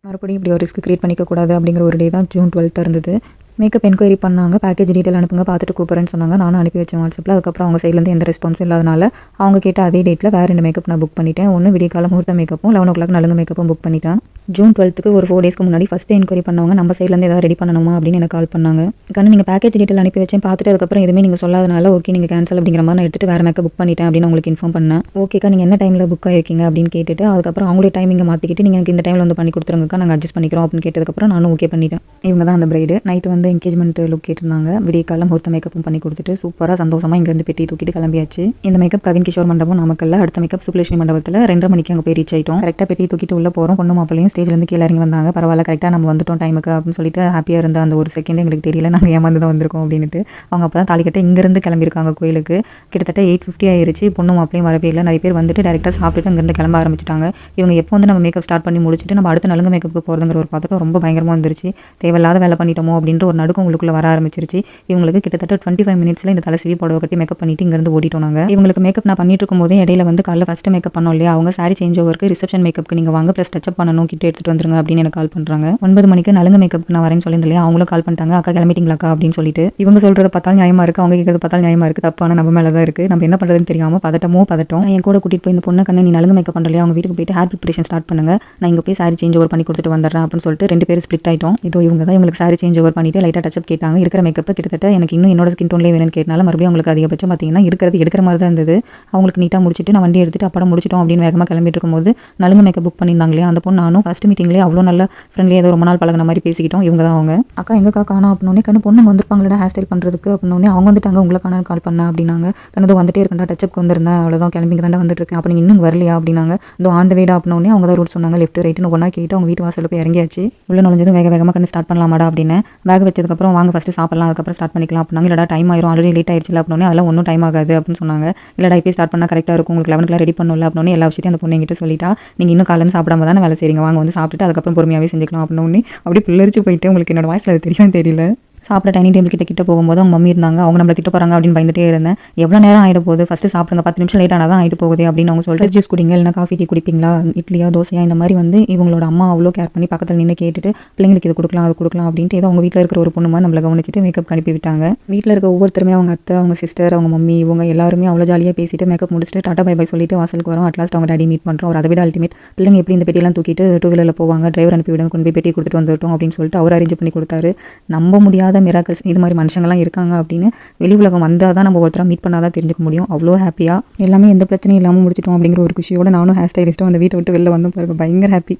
மறுபடியும் இப்படி ஒரு ரிஸ்க் கிரியேட் பண்ணிக்கக்கூடாது அப்படிங்கிற ஒரு டே தான் ஜூன் 12 இருந்தது. மேக்கப் என்கொயரி பண்ணாங்க. பேக்கேஜ் டீட்டெயில் அனுப்புங்க, பார்த்துட்டு கூப்பிட்றேன்னு சொன்னாங்க. நானும் அனுப்பி வச்சேன் வாட்ஸ்அப்பில். அதுக்கப்புறம் அவங்க சைட்லேருந்து எந்த ரெஸ்பான்ஸும் இல்லாதனால அவங்க கேட்ட அதே டேட்டில் வேறு 2 மேக்கப் நான் புக் பண்ணிட்டேன். ஒன்று விடிய காலம் முகூர்த்த மேக்கப்பும் 11 நலுங்கு மேக்கப்பும் புக் பண்ணிட்டேன். ஜூன் 12க்கு ஒரு 4 டேஸ்க்கு முன்னாடி ஃபஸ்ட்டு என்கொயரி பண்ணவங்க நம்ம சைட்லேருந்து ஏதாவது ரெடி பண்ணணுமா அப்படின்னு எனக்கு கால் பண்ணாங்க. கண்ணு நீங்கள் பேக்கேஜ் டீட்டெயில் அனுப்பி வச்சேன், பார்த்துட்டு அதுக்கப்புறம் எதுவுமே நீங்கள் சொல்லாதனால ஓகே நீங்கள் கேன்சல் அப்படிங்கிற மாதிரி நான் எடுத்துகிட்டு வேறு மேக்கப் புக் பண்ணிட்டேன் அப்படின்னு உங்களுக்கு இன்ஃபார்ம் பண்ணேன். ஓகேக்கா நீங்கள் என்ன டைமில் புக் ஆகிருக்கீங்க அப்படின்னு கேட்டுட்டு அதுக்கப்புறம் அவங்களே டைமிங்கை மாற்றிக்கிட்டு நீங்கள் எனக்கு இந்த டைமில் வந்து பண்ணி கொடுத்துருங்கக்கா, நாங்கள் அட்ஜஸ்ட் பண்ணிக்கிறோம் அப்படின்னு கேட்டதுக்கப்புறம் நானும் ஓகே பண்ணிட்டேன். இவங்க தான் அந்த பிரைடு. நைட்டு வந்து என்கேஜ்மெண்ட் லுக் கேட்டிருந்தாங்க. விடிய காலம் முகூர்த்த மேக்கப்பும் பண்ணி கொடுத்துட்டு சூப்பராக சந்தோஷமாக இங்கேருந்து பெட்டி தூக்கிட்டு கிளம்பியாச்சு. இந்த மேக்கப் கவின் கிஷோர் மண்டபம் நாமக்கல்ல, அடுத்த மேக்கப் சுப்புலட்சுமி மண்டபத்தில் 2:30 மணிக்கு அங்கே போய் ரீச் ஆகிட்டோம். கரெக்டாக பெட்டி தூக்கிட்டு உள்ள போகிறோம். பொண்ணு மாப்பிள்ளையும் ஸ்டேஜ்லேருந்து கீழே இறங்கி வந்தாங்க. பரவாயில்ல கரெக்டாக நம்ம வந்துட்டோம் டைமுக்கு அப்படின்னு சொல்லிட்டு ஹாப்பியாக இருந்த அந்த ஒரு செகண்ட் எங்களுக்கு தெரியல நாங்கள் ஏமாந்து தான் வந்திருக்கோம் அப்படின்ட்டு. அவங்க அப்போ தான் தாலிக்கட்ட இங்கேருந்து கிளம்பியிருக்காங்க கோயிலுக்கு. கிட்டத்தட்ட 8:50 ஆயிருச்சு. பொண்ணு மாப்பிளையும் வரவே இல்லை. நிறைய பேர் வந்துட்டு டேரெக்டாக சாப்பிட்டுட்டு அங்கேருந்து கிளம்ப ஆரம்பிச்சிட்டாங்க. இவங்க எப்போ வந்து நம்ம மேக்கப் ஸ்டார்ட் பண்ணி முடிச்சுட்டு நம்ம அடுத்த நலுங்கு மேக்கப்புக்கு போகிறதுங்கிற ஒரு பார்த்துட்டு ரொம்ப பயங்கரமாக வந்துருச்சு. தேவையில்லாத வேலை பண்ணிட்டோமோ அப்படின்ற ஒரு நடுக்கம் உங்களுக்குள்ள வர ஆரம்பிச்சிருச்சு. இவங்களுக்கு கிட்டத்தட்ட 25 மினிட்ஸில் இந்த தலை சிவி புடவை கட்டி மேக்கப் பண்ணிட்டு இங்கேருந்து ஓடிட்டோம் நாங்கள். இவங்களுக்கு மேக்கப் நான் பண்ணிட்டு இருக்கும் போதே இடையில வந்து காலைல ஃபஸ்ட்டு மேக்கப் பண்ணோம் இல்லையா, அவங்க சாரி சேஞ்ச் ஓவருக்கு ரிசப்ஷன் மேக்கப்புக்கு நீங்கள் வாங்க ப்ளஸ் டச்சப் பண்ணணும், கிட்ட எடுத்துகிட்டு வந்துருங்க அப்படின்னு எனக்கு கால் பண்ணுறாங்க. 9 மணிக்கு நலுங்கு மேக்கப்புக்கு நான் வரேன்னு சொல்லியிருந்தேன் இல்லையா, அவங்களும் கால் பண்ணிட்டாங்க. அக்கா கிளம்பிட்டீங்களாக்கா அப்படின்னு சொல்லிட்டு. இவங்க சொல்கிறத பார்த்தாலும் நியாயமாக இருக்குது, அவங்க கேட்கறது பார்த்தாலும் நியாயமாக இருக்குது. தப்பான நம்ம மேலே தான் இருக்குது. நம்ம என்ன பண்ணுறதுன்னு தெரியாமல் பதட்டம். என் கூட கூட்டிகிட்டு போய் இந்த பொண்ணு கண்ணு நீ நலுங்கு மேக்கப் பண்ணலையா, அவங்க வீட்டுக்கு போயிட்டு ஹேர் ப்ரிப்பரேஷன் ஸ்டார்ட் பண்ணுங்க, நான் இங்கே போய் சாரி சேஞ்ச் ஓவர் பண்ணி கொடுத்துட்டு வந்துடுறேன் அப்படின்னு சொல்லிட்டு 2 பேர் ஸ்பிளிட் ஆகிட்டோம். இதோ இவங்க தான் இவங்களுக்கு சாரி சேஞ்ச் ஓவர் பண்ணிட்டு லைட்டாக டச்சப் கேட்டாங்க. இருக்கிற மேக்கப் கிட்டத்தட்ட எனக்கு இன்னும் என்னோட ஸ்கின் டோன்லேயே வேணும்னு கேட்டனால மறுபடியும் அவங்களுக்கு அதிகபட்சம் பார்த்தீங்கன்னா இருக்கிறது எடுக்கிற மாதிரி தான் இருந்தது. அவங்களுக்கு நீட்டாக முடிச்சுட்டு நான் வண்டி எடுத்துட்டு அப்படம் முடிச்சிட்டோம் அப்படின்னு வேகமாக கிளம்பிட்டு இருக்கும்போது நலுங்கு மேக்கப் புக் பண்ணியிருந்தாங்களே அந்த பொண்ணு நானும் ஃபஸ்ட் மீட்டிங்லேயே அவ்வளோ நல்ல ஃப்ரெண்ட்லியாக ஏதோ ரொம்ப நாள் பழகின மாதிரி பேசிக்கிட்டோம். இவங்க தான் அவங்க. அக்கா எங்கக்கா காணோம் அப்படின்னே கண்ணு பொண்ணு வந்திருப்பாங்களா ஹேர் ஸ்டைல் பண்ணுறதுக்கு அப்படின்னே அவங்க வந்துட்டாங்க, உங்களை காண கால் பண்ண அப்படின்னாங்க. கண்ணது வந்துட்டே இருக்கா டச்சப்க்கு வந்திருந்தேன், அவ்வளோதான் கிளம்பிங்க தாண்டா வந்துட்டு இருக்கேன், அப்போ நீங்கள் இன்னும் வரலையா அப்படின்னாங்க. இதோ ஆன் த வேடா அப்படின்னே அவங்க தான் ரூட் சொன்னாங்க. லெஃப்ட் ரைட்டுன்னு ஒன்றா கேட்டு அவங்க வீட்டு வாசலில் போய் இறங்கியாச்சு. உள்ள நுழைஞ்சதும் வேகமாக கண்ணு ஸ்டார்ட் பண்ணலாமாடா அப்படின்னு பேக் வச்சதுக்கப்புறம் வாங்க ஃபஸ்ட்டு சாப்பிடலாம் அதுக்கப்புறம் ஸ்டார்ட் பண்ணிக்கலாம் அப்படின்னாங்க. இல்லடா டைம் ஆயிரும், ஆல்ரெடி லேட் ஆயிடுச்சு அப்படின்னே அதெல்லாம் ஒன்றும் டைம் ஆகாது அப்படின்னு சொன்னாங்க. இல்லடா இப்போ ஸ்டார்ட் பண்ணால் கரெக்டாக இருக்கும், உங்களுக்கு 11 ரெடி பண்ணல அப்படின்னு எல்லா விஷயத்தையும் அந்த பொண்ணு என்கிட்ட சொல்லிட்டா. நீங்கள் இன்னும் காலையில் சாப்பிடாம தானே வேலை செய்றீங்க, வாங்க வந்து சாப்பிட்டுட்டு அதுக்கப்புறம் பொறுமையாகவே செஞ்சுக்கலாம் அப்படின்னு அப்படி பிள்ளரிச்சு போயிட்டு உங்களுக்கு என்னோட வாய்ஸில் அது தெரியல. சாப்பிட டைனிங் டேபிள் கிட்ட போகும்போது அவங்க மம்மி இருந்தாங்க. அவங்க நம்மளை திட்ட போகிறாங்க அப்படின்னு பயந்துட்டே இருந்தேன். எவ்வளோ நேரம் ஆகிட போகுது, ஃபஸ்ட்டு சாப்பிடுங்க, 10 நிமிஷம் லேட் ஆனால் தான் ஆகிட்டு போகுது அப்படின்னு அவங்க சொல்லிட்டு ஜூஸ் குடிங்க, இல்லைனா காஃபி டீ குடிப்பீங்களா, இட்லியா தோசையா, இந்த மாதிரி வந்து இவங்களோட அம்மா அவ்வளோ கேர் பண்ணி பக்கத்தில் நின்று கேட்டுட்டு பிள்ளைங்களுக்கு இது கொடுக்கலாம் அது கொடுக்கலாம் அப்படின்ட்டு ஏதோ அவங்க வீட்டில் இருக்கிற ஒரு பொண்ணு மாதிரி நம்மளை கவனிச்சிட்டு மேக்கப் அனுப்பி விட்டாங்க. வீட்டில் இருக்க ஒவ்வொருத்தருமே அவங்க அத்தை, அவங்க சிஸ்டர், அவங்க மம்மி, இவங்க எல்லாருமே அவ்வளோ ஜாலியாக பேசிட்டு மேக்கப் முடிச்சுட்டு டாட்டா பை பை சொல்லிட்டு வாசலுக்கு வரோம். அட்லாஸ்ட் அவங்க டாடி மீட் பண்ணுறோம். ஒரு அதை விட அல்டிமேட் பிள்ளைங்க எப்படி இந்த பெட்டியெல்லாம் தூக்கிட்டு 2 வீலரில் போவாங்க, டிரைவர் அனுப்பி விடுங்க, கொண்டு போய் பெட்டி கொடுத்துட்டு வந்துட்டோம் அப்படின்னு சொல்லிட்டு அவர் அரேஞ்ச் பண்ணி கொடுத்தாரு. நம்ப முடியாத மிராக்கல்ஸ் இது மாதிரி மனுஷங்கள்லாம் இருக்காங்க அப்படின்னு வெளி உலகம் வந்தால் தான் நம்ம ஒருத்தராக மீட் பண்ணால் தான் தெரிஞ்சுக்க முடியும். அவ்வளோ ஹாப்பியாக எல்லாமே எந்த பிரச்சனையும் இல்லாமல் முடிச்சிட்டோம் அப்படிங்கிற ஒரு குஷியோட நானும் ஹேர் ஸ்டைலிஸ்ட்டும் அந்த வீட்டை விட்டு வெளில வந்து பாருங்க பயங்கர ஹாப்பி.